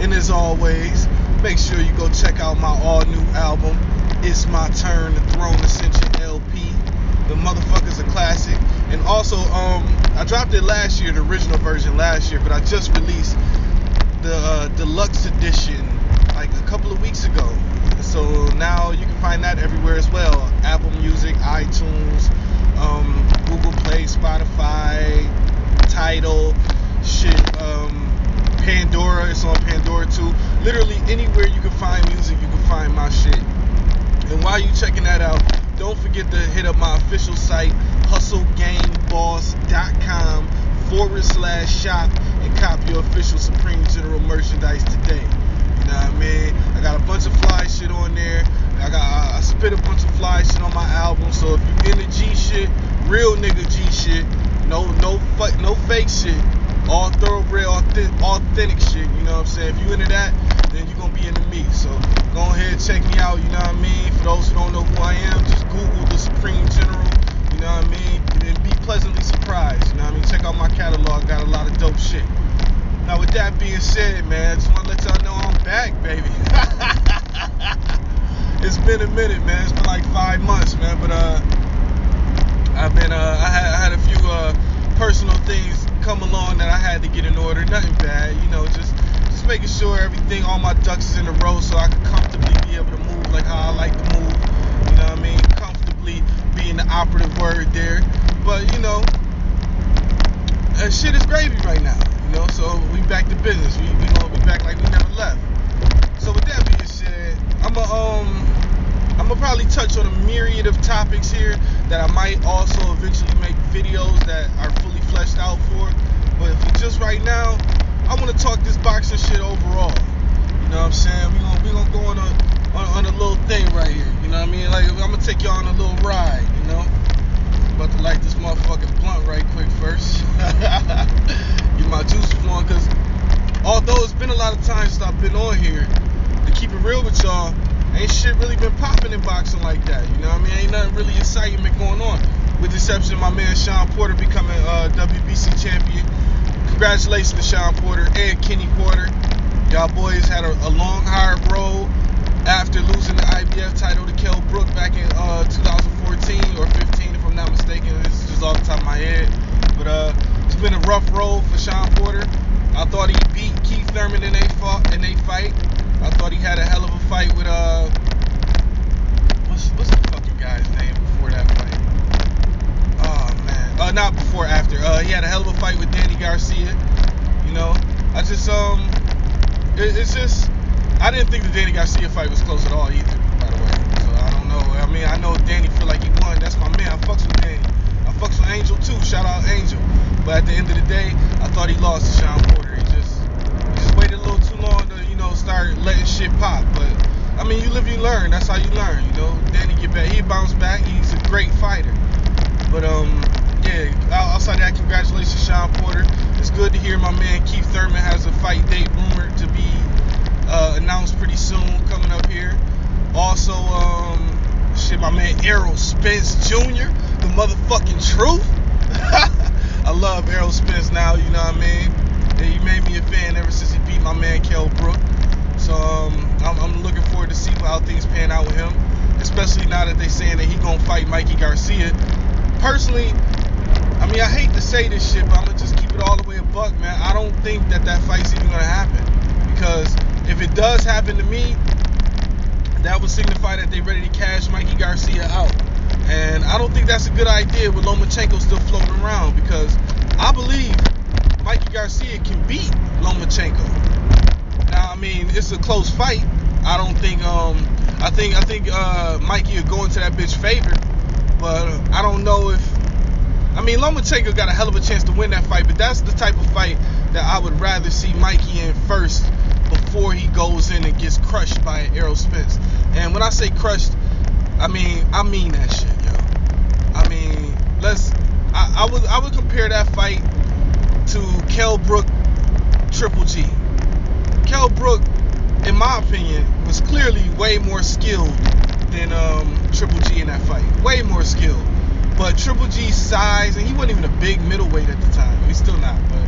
And as always, make sure you go check out my all-new album, It's My Turn, the Throne Ascension LP. The motherfucker's a classic. And also, I dropped it last year, the original version last year, but I just released the deluxe edition like a couple of weeks ago. So now you can find that everywhere as well. Apple Music, iTunes, Google Play, Spotify, Tidal, Pandora. It's on Pandora too. Literally anywhere you can find music, you can find my shit. And while you checking that out, don't forget to hit up my official site, hustlegangboss.com/shop and cop your official Supreme General merchandise today. You know what I mean? I got a bunch of fly shit on there. I spit a bunch of fly shit on my album. So if you into G shit, real nigga G shit, no fake shit, all thoroughbred, authentic shit. You know what I'm saying? If you into that, then you're gonna be into me. So go ahead and check me out. You know what I mean? For those who don't know who I am, just Google the Supreme General. You know what I mean? And be pleasantly surprised. You know what I mean? Check out my catalog. Got a lot of dope shit. Now with that being said, man, I just want to let y'all know I'm back, baby. It's been a minute, man. It's been like 5 months, man. But I had a few personal things come along that I had to get in order. Nothing bad, you know, just making sure everything, all my ducks is in a row so I can comfortably be able to move like how I like to move. You know what I mean? Comfortably being the operative word there. But, you know, shit is gravy right now. You know, so we back to business. We gonna be back like we never left. So with that being said, I'ma probably touch on a myriad of topics here that I might also eventually make videos that are fully fleshed out for. But for just right now, I want to talk this boxing shit overall. You know what I'm saying? We gonna go on a little thing right here. You know what I mean? Like I'm gonna take y'all on a little ride. You know? About to light this motherfucking blunt right quick first. Get my juice flowing, because although it's been a lot of times since I've been on here, to keep it real with y'all, ain't shit really been popping in boxing like that. You know what I mean? Ain't nothing really excitement going on, with the exception of my man Sean Porter becoming WBC champion. Congratulations to Sean Porter and Kenny Porter. Y'all boys had a long, hard road after losing the IBF title to Kell Brook back in 2014 or 15, if I'm not mistaken. This is just off the top of my head. But it's been a rough road for Sean Porter. I thought he beat Keith Thurman in a fight. I thought he had a hell of a fight with what's the fucking guy's name before that fight? Oh man, not before, after. He had a hell of a fight with Danny Garcia. You know, it's just I didn't think the Danny Garcia fight was close at all either. By the way, so I don't know. I mean, I know Danny feel like he won. That's my man. I fucks with Danny. I fucks with Angel too. Shout out Angel. But at the end of the day, I thought he lost to Sean Porter. He just waited a little too long to, you know, start letting shit pop. But I mean, you live, you learn. That's how you learn. You know, Danny get back. He bounced back. He's a great fighter. But yeah. Outside that, congratulations, Sean Porter. It's good to hear my man Keith Thurman has a fight date rumored to be announced pretty soon, coming up here. Also, my man Errol Spence Jr., the motherfucking truth. I love Errol Spence now, you know what I mean? And he made me a fan ever since he beat my man Kell Brook. So I'm looking forward to see how things pan out with him, especially now that they're saying that he gonna fight Mikey Garcia. Personally, I mean, I hate to say this shit, but I'm gonna just keep it all the way a buck, man. I don't think that fight's even gonna happen, because if it does happen to me, that would signify that they're ready to cash Mikey Garcia out. And I don't think that's a good idea with Lomachenko still floating around, because I believe Mikey Garcia can beat Lomachenko. Now, I mean, it's a close fight. I don't think, I think Mikey will go into that bitch favor, but I don't know if, I mean, Lomachenko got a hell of a chance to win that fight, but that's the type of fight that I would rather see Mikey in first before he goes in and gets crushed by Errol Spence. And when I say crushed, I mean that shit, yo. I mean, I would compare that fight to Kell Brook Triple G. Kell Brook, in my opinion, was clearly way more skilled than Triple G in that fight. Way more skilled. But Triple G's size, and he wasn't even a big middleweight at the time. He's still not, but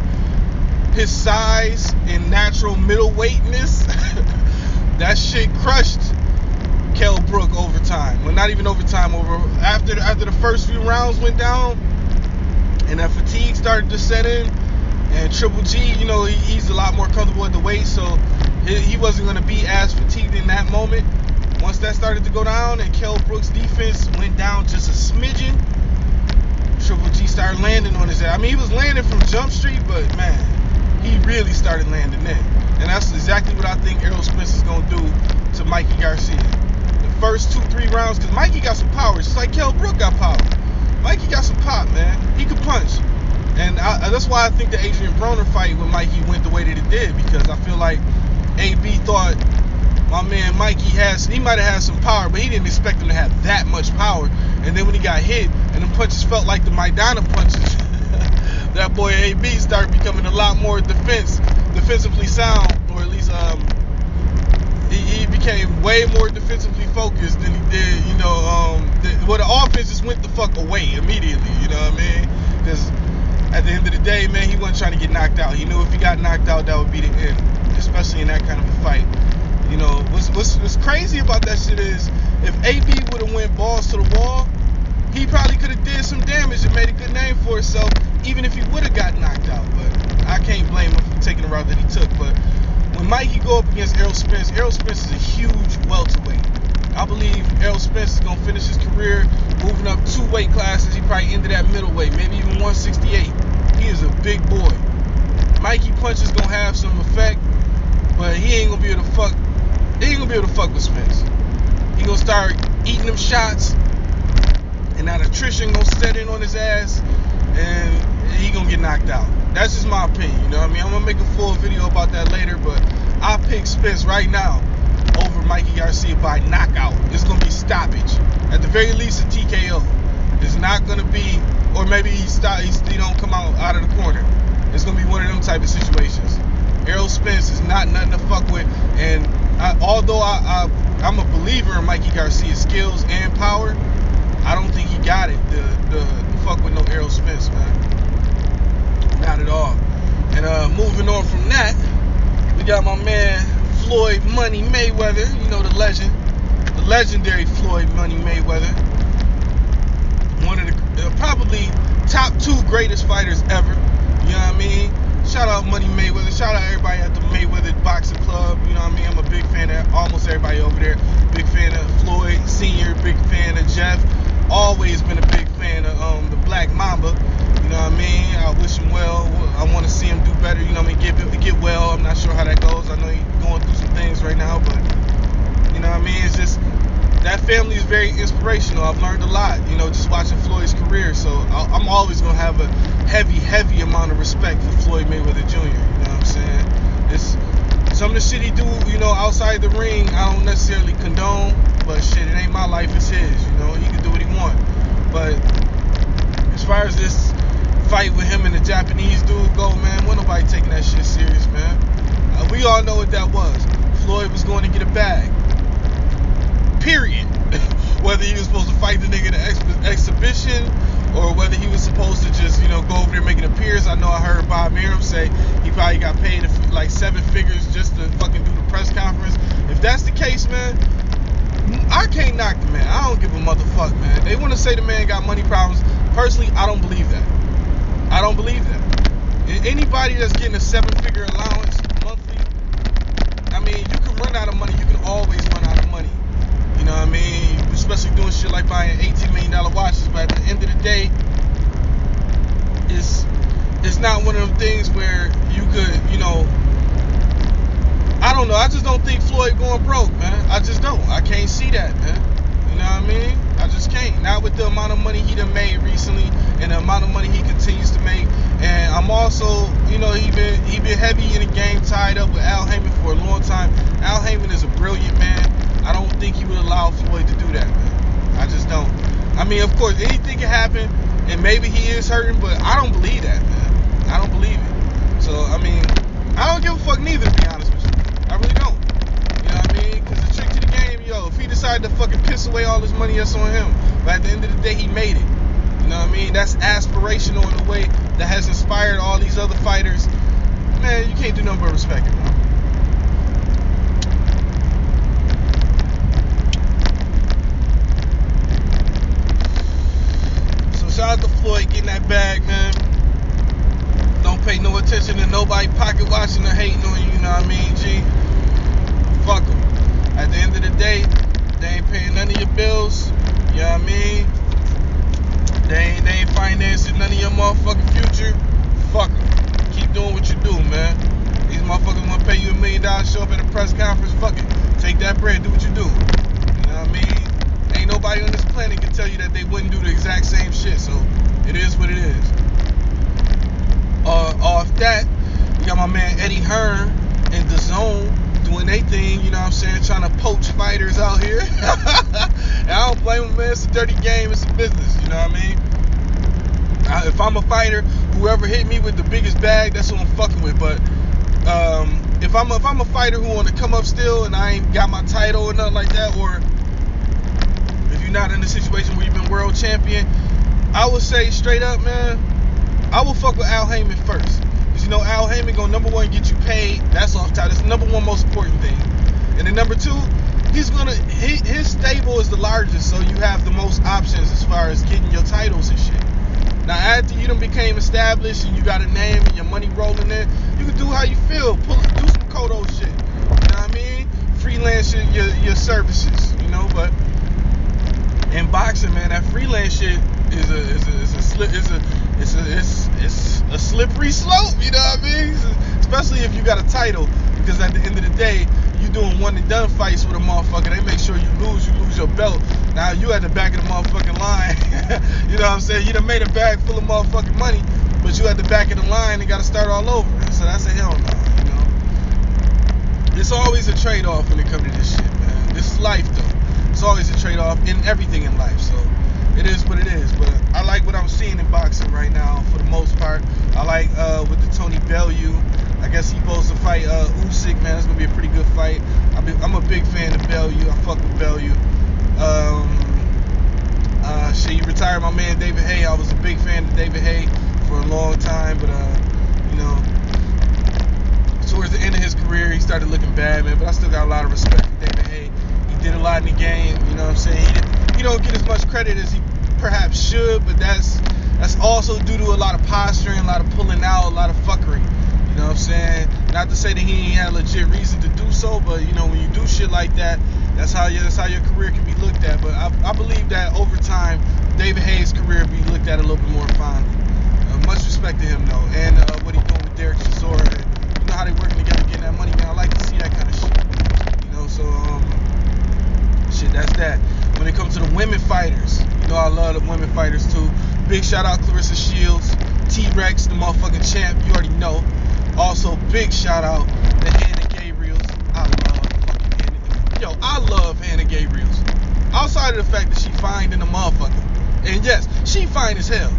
his size and natural middleweightness, that shit crushed Kell Brook over time. Well, not even over time. After the first few rounds went down, and that fatigue started to set in, and Triple G, he's a lot more comfortable at the weight, so he wasn't going to be as fatigued in that moment. Once that started to go down and Kell Brook's defense went down just a smidgen, Triple G started landing on his ass. I mean, he was landing from Jump Street, but man, he really started landing then. And that's exactly what I think Errol Spence is going to do to Mikey Garcia. The first 2-3 rounds, because Mikey got some power, just like Kell Brook got power. Mikey got some pop, man. He could punch. And that's why I think the Adrian Broner fight with Mikey went the way that it did, because I feel like AB thought my man Mikey might have had some power, but he didn't expect him to have that much power. And then when he got hit, and the punches felt like the Maidana punches, that boy AB started becoming a lot more defensively sound, or at least he became way more defensively focused than he did, the offense just went the fuck away immediately, you know what I mean? Because at the end of the day, man, he wasn't trying to get knocked out. He knew if he got knocked out, that would be the end, especially in that kind of a fight. What's crazy about that shit is, if AB would have went balls to the wall, he probably could have did some damage and made a good name for himself, even if he would have got knocked out. But I can't blame him for taking the route that he took. But when Mikey go up against Errol Spence is a huge welterweight. I believe Errol Spence is going to finish his career moving up 2 weight classes. He probably ended at middleweight, maybe even 168. He is a big boy. Mikey punch is going to have some effect, but he ain't going to be able to fuck. He ain't going to be able to fuck with Spence. He going to start eating them shots, and that attrition going to set in on his ass, and he going to get knocked out. That's just my opinion, you know what I mean? I'm going to make a full video about that later, but I pick Spence right now over Mikey Garcia by knockout. It's going to be stoppage. At the very least, a TKO. It's not going to be, or maybe he don't come out of the corner. It's going to be one of them type of situations. Errol Spence is not nothing to fuck with, and although I'm a believer in Mikey Garcia's skills and power, I don't think he got it to fuck with no Errol Spence, man. Not at all. And moving on from that, we got my man Floyd Money Mayweather, the legend, the legendary Floyd Money Mayweather, one of the probably top 2 greatest fighters ever. You know what I mean? Shout out Money Mayweather. Shout out everybody at the Mayweather Boxing Club. You know what I mean? I'm a big fan of almost everybody over there. Big fan of Floyd Sr., big fan of Jeff. Always been a big fan of the Black Mamba. You know what I mean? I wish him well. I want to see him do better. You know what I mean? Get well. I'm not sure how that goes. I know he's going through some things right now, but you know what I mean? It's just, that family is very inspirational. I've learned a lot, just watching Floyd's career. So I'm always going to have a heavy amount of respect for Floyd Mayweather Jr. You know what I'm saying? It's some of the shit he do, outside the ring, I don't necessarily condone, but shit, it ain't my life, it's his. He can do what he want. But as far as this fight with him and the Japanese dude go, man, wasn't nobody taking that shit serious, man. We all know what that was. Floyd was going to get a bag. Period. Whether he was supposed to fight the nigga in the exhibition, or whether he was supposed to just, go over there make an appearance. I know I heard Bob Arum say he probably got paid like 7 figures just to fucking do the press conference. If that's the case, man, I can't knock the man. I don't give a motherfuck, man. They want to say the man got money problems. Personally, I don't believe that. I don't believe that. Anybody that's getting a 7-figure allowance monthly, I mean, you can run out of money. You can always run out of money. You know what I mean? Especially doing shit like buying $18 million watches. But at the end of the day, it's not one of them things where you could, I don't know. I just don't think Floyd going broke, man. I just don't. I can't see that, man. You know what I mean? I just can't. Not with the amount of money he done made recently and the amount of money he continues to make. And I'm also, he been heavy in the game, tied up with Al Heyman for a long time. Al Heyman is a brilliant man. I don't think he would allow Floyd to do that, man. I just don't. I mean, of course, anything can happen, and maybe he is hurting, but I don't believe that, man. I don't believe it. So, I mean, I don't give a fuck neither, to be honest with you. I really don't. You know what I mean? Because the trick to the game, if he decided to fucking piss away all this money that's on him, but at the end of the day, he made it. You know what I mean? That's aspirational in a way that has inspired all these other fighters. man, you can't do nothing but respect it, man. So shout out to Floyd getting that bag, man. Don't pay no attention to nobody pocket watching or hating on you, you know what I mean, G? Fuck them. At the end of the day, they ain't paying none of your bills, you know what I mean? They ain't financing none of your motherfucking future. Fuck them. Keep doing what you do, man. These motherfuckers want to pay you $1 million, show up at a press conference, fuck it. Take that bread, do what you do. You know what I mean? Ain't nobody on this planet can tell you that they wouldn't do the exact same shit, so it is what it is. Off that, we got my man Eddie Hearn and DAZN doing their thing, you know what I'm saying, trying to poach fighters out here. And I don't blame them, man. It's a dirty game, it's a business, you know what I mean? If I'm a fighter, whoever hit me with the biggest bag, that's who I'm fucking with. But if I'm a fighter who want to come up still and I ain't got my title or nothing like that, or if you're not in a situation where you've been world champion, I would say straight up, man, I will fuck with Al Heyman first. Because you know Al Heyman gonna, number one, get you paid. That's off top. That's the number one most important thing. And then number two, his stable is the largest, so you have the most options as far as getting your titles and shit. Now after you done became established and you got a name and your money rolling in, you can do how you feel. Do some Kodo shit. You know what I mean? Freelance your services, you know, but in boxing, man, that freelance shit is a slippery slope, you know what I mean? Especially if you got a title, because at the end of the day, you doing one and done fights with a motherfucker. They make sure you lose your belt. Now you at the back of the motherfucking line. You know what I'm saying? You done made a bag full of motherfucking money, but you at the back of the line and got to start all over. So that's a hell no, you know? It's always a trade-off when it comes to this shit, man. This is life, though. It's always a trade-off in everything in life, so it is what it is. But I like what I'm seeing in boxing right now, for the most part. I like with the Tony Bellew. I guess he's supposed to fight Usyk, man. It's gonna be a pretty good fight. I'm a big fan of Bellew. I fuck with Bellew. Shit, you retired my man David Haye. I was a big fan of David Haye for a long time, but you know, towards the end of his career, he started looking bad, man. But I still got a lot of respect for David Haye. He did a lot in the game, you know what I'm saying? He don't get as much credit as he perhaps should, but that's also due to a lot of posturing, a lot of pulling out, a lot of fuckery. You know what I'm saying? Not to say that he ain't had legit reason to do so, but you know, when you do shit like that, that's how your career can be looked at. But I believe that over time, David Haye's career be looked at a little bit more fondly. Much respect to him though, and what he's doing with Derek Chisora. You know how they working together getting that money, man. I like to see that kind of shit. You know, so shit, that's that. When it comes to the women fighters, you know I love the women fighters too. Big shout out Clarissa Shields, T-Rex, the motherfucking champ, you already know. Also, big shout out to Hannah Gabriels. I love Hannah Gabriels. Outside of the fact that she fine in the motherfucker. And yes, she fine as hell.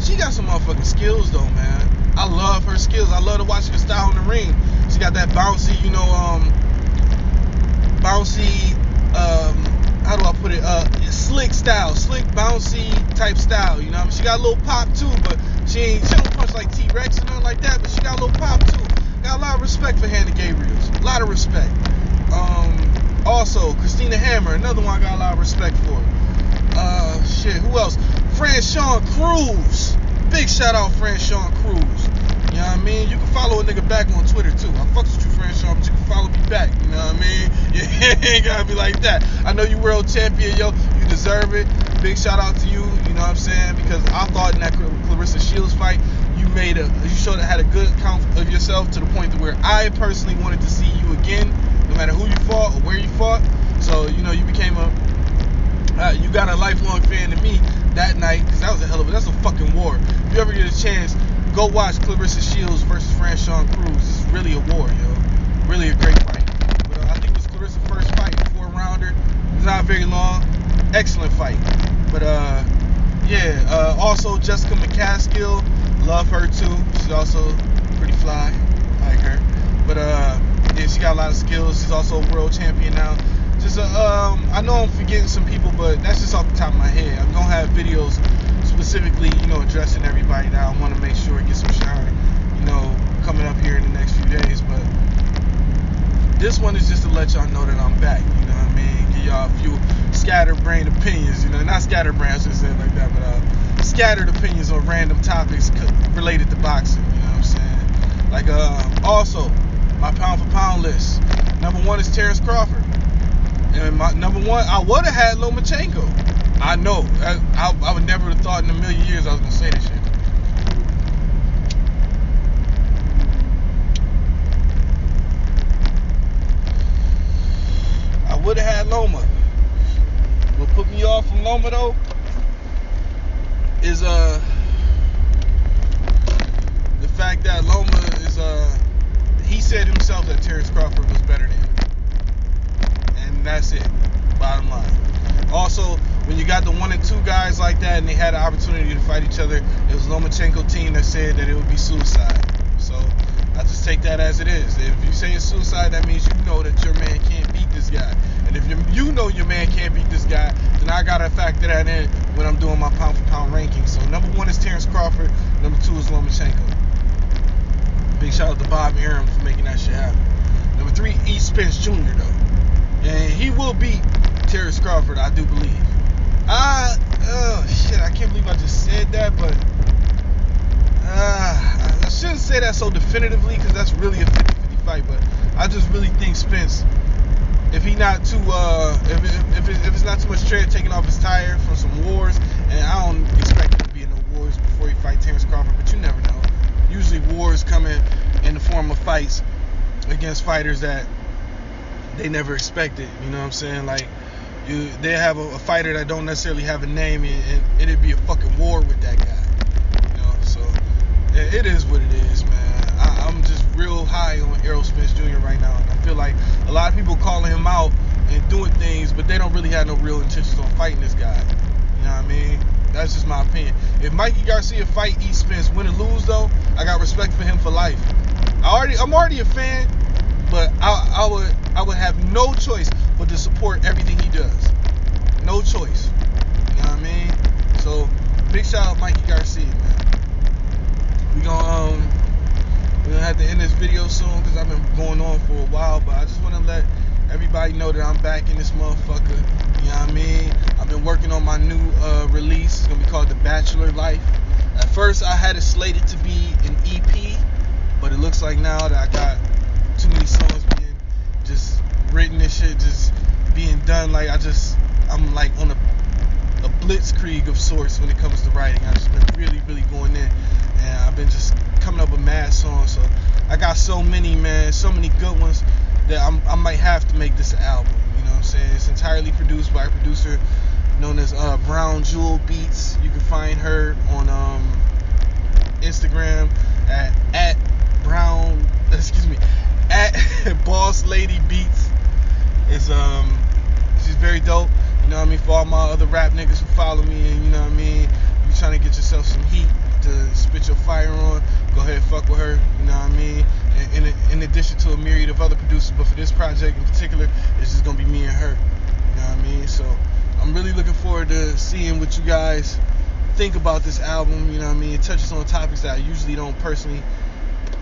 She got some motherfucking skills though, man. I love her skills. I love to watch her style in the ring. She got that bouncy, you know, how do I put it? Slick style, slick, bouncy type style. You know what I mean? She got a little pop too, but she don't punch like T-Rex or nothing like that. But she got a little pop too. Got a lot of respect for Hannah Gabriels. A lot of respect. Also, Christina Hammer, another one I got a lot of respect for. Shit, who else? Franchon Cruz. Big shout out Franchon Cruz. You know what I mean? You can follow a nigga back on Twitter too. I fucks with you, Franchon, but you can follow me back. You know what I mean? You ain't gotta be like that. I know you world champion, yo. You deserve it. Big shout out to you. You know what I'm saying? Because I thought in that Clarissa Shields fight, you showed had a good account of yourself to the point to where I personally wanted to see you again, no matter who you fought or where you fought. So you know you became you got a lifelong fan of me that night, because that was that's a fucking war. If you ever get a chance, go watch Clarissa Shields versus Franchon Cruz. It's really a war, yo. Really a great fight. But I think it was Clarissa's first fight, 4-rounder. It's not very long. Excellent fight. But also Jessica McCaskill, love her too. She's also pretty fly, I like her. But she got a lot of skills. She's also a world champion now. Just I know I'm forgetting some people, but that's just off the top of my head. I'm gonna have videos specifically, you know, addressing everybody that I want to make sure it gets some shine. You know, coming up here in the next few days. But this one is just to let y'all know that I'm back. You know what I mean? Give y'all a few scatterbrained opinions. You know, not scatterbrained, I should say it like that, but scattered opinions on random topics related to boxing. You know what I'm saying? Like also my pound for pound list. Number 1 is Terrence Crawford. And my number 1, I would have had Lomachenko. I know. I would never have thought in a million years I was going to say this shit. I would have had Loma. What put me off from Loma, though, is the fact that Loma is he said himself that Terrence Crawford was better than him. And that's it. Bottom line. Also, when you got the 1 and 2 guys like that and they had an opportunity to fight each other, it was Lomachenko team that said that it would be suicide. So I just take that as it is. If you say it's suicide, that means you know that your man can't beat this guy. And if you know your man can't beat this guy, then I gotta factor that in when I'm doing my pound for pound ranking. So number 1 is Terrence Crawford, number 2 is Lomachenko. Big shout out to Bob Arum for making that shit happen. Number 3, E. Spence Jr. though. And he will beat Terrence Crawford, I do believe. Shit, I can't believe I just said that, but I shouldn't say that so definitively because that's really a 50-50 fight, but I just really think Spence, if he not too, if it's not too much tread taking off his tire from some wars, and I don't expect him to be in no wars before he fight Terrence Crawford, but you never know. Usually wars come in the form of fights against fighters that they never expected. You know what I'm saying? Like they have a fighter that don't necessarily have a name, and it'd be a fucking war with that guy. You know, so it is what it is, man. I'm just real high on Errol Spence Jr. right now, and I feel like a lot of people calling him out and doing things, but they don't really have no real intentions on fighting this guy. You know what I mean? That's just my opinion. If Mikey Garcia fight E. Spence, win or lose though, I got respect for him for life. I'm already a fan, but I would have no choice but to support everything he does. No choice. You know what I mean? So big shout out Mikey Garcia, man. We're gonna have to end this video soon because I've been going on for a while, but I just want to let everybody know that I'm back in this motherfucker. You know what I mean? I've been working on my new release. It's gonna be called The Bachelor Life. At first I had it slated to be an EP, but it looks like now that I got too many songs being just written and shit just being done, like I'm like on a blitzkrieg of sorts when it comes to writing. I've just been really going in, and I've been just coming up with mad songs. So I got so many, man, so many good ones that I might have to make this an album. You know what I'm saying? It's entirely produced by a producer known as Brown Jewel Beats. You can find her on Instagram at Boss Lady Beats. She's very dope. You know what I mean? For all my other rap niggas who follow me, and you know what I mean, you trying to get yourself some heat to spit your fire on, go ahead and fuck with her. You know what I mean? In addition to a myriad of other producers, but for this project in particular, it's just gonna be me and her. You know what I mean? So I'm really looking forward to seeing what you guys think about this album. You know what I mean? It touches on topics that I usually don't personally.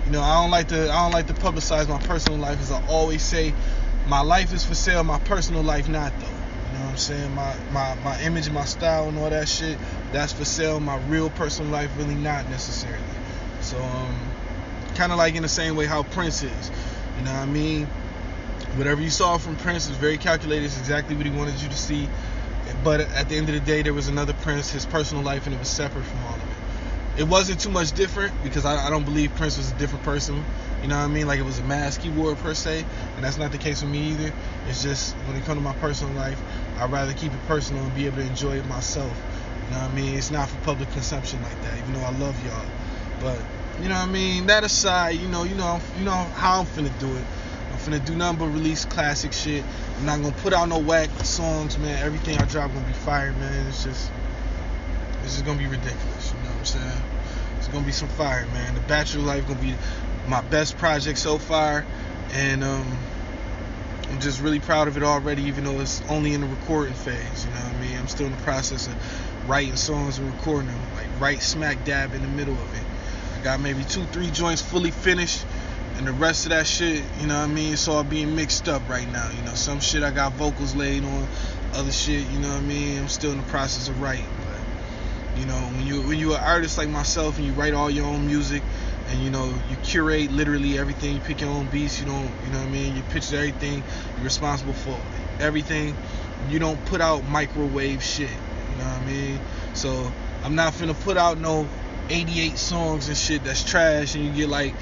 You know, I don't like to publicize my personal life, as I always say. My life is for sale, my personal life not though. You know what I'm saying? My image and my style and all that shit, that's for sale. My real personal life really not necessarily. So kind of like in the same way how Prince is. You know what I mean? Whatever you saw from Prince is very calculated. It's exactly what he wanted you to see. But at the end of the day, there was another Prince, his personal life, and it was separate from all of it. It wasn't too much different because I don't believe Prince was a different person. You know what I mean? Like it was a mask he wore per se, and that's not the case with me either. It's just when it comes to my personal life, I'd rather keep it personal and be able to enjoy it myself. You know what I mean? It's not for public consumption like that, even though I love y'all. But you know what I mean? That aside, you know how I'm finna do it. I'm finna do nothing but release classic shit. I'm not gonna put out no whack songs, man. Everything I drop gonna be fire, man. It's just gonna be ridiculous. You know what I'm saying? It's gonna be some fire, man. The Bachelor Life gonna be my best project so far, and I'm just really proud of it already, even though it's only in the recording phase. You know what I mean? I'm still in the process of writing songs and recording them, like right smack dab in the middle of it. got maybe 2-3 joints fully finished, and the rest of that shit, you know what I mean, it's all being mixed up right now. You know, some shit I got vocals laid on, other shit, you know what I mean, I'm still in the process of writing. But you know, when you're an artist like myself and you write all your own music, and you know, you curate literally everything, you pick your own beats, you know what I mean, you pitch everything, you're responsible for everything. You don't put out microwave shit, you know what I mean? So I'm not finna put out no 88 songs and shit that's trash and you get like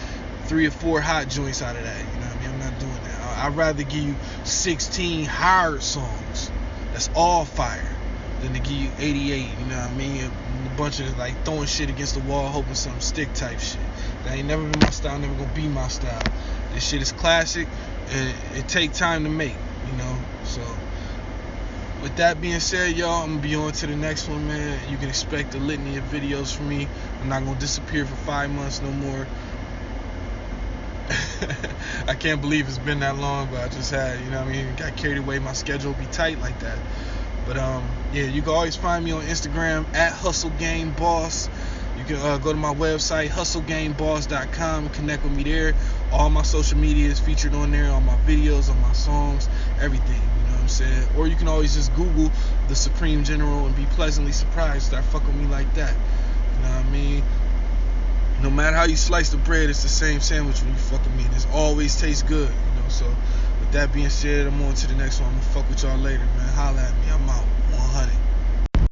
3 or 4 hot joints out of that, you know what I mean? I'm not doing that. I'd rather give you 16 hard songs that's all fire than to give you 88, you know what I mean? A bunch of like throwing shit against the wall hoping something stick type shit. That ain't never been my style, never gonna be my style. This shit is classic and it take time to make, you know? So with that being said, y'all, I'm gonna be on to the next one, man. You can expect a litany of videos from me. I'm not gonna disappear for 5 months no more. I can't believe it's been that long, but I just had, you know what I mean, got carried away. My schedule be tight like that. But yeah, you can always find me on Instagram at HustleGameBoss. You can go to my website, hustlegameboss.com, and connect with me there. All my social media is featured on there, all my videos, all my songs, everything. You know what I'm saying? Or you can always just Google the Supreme General and be pleasantly surprised. Start fucking with me like that. You know what I mean? No matter how you slice the bread, it's the same sandwich when you fuck with me. It always tastes good, you know. So with that being said, I'm on to the next one. I'm gonna fuck with y'all later, man. Holla at me. I'm out.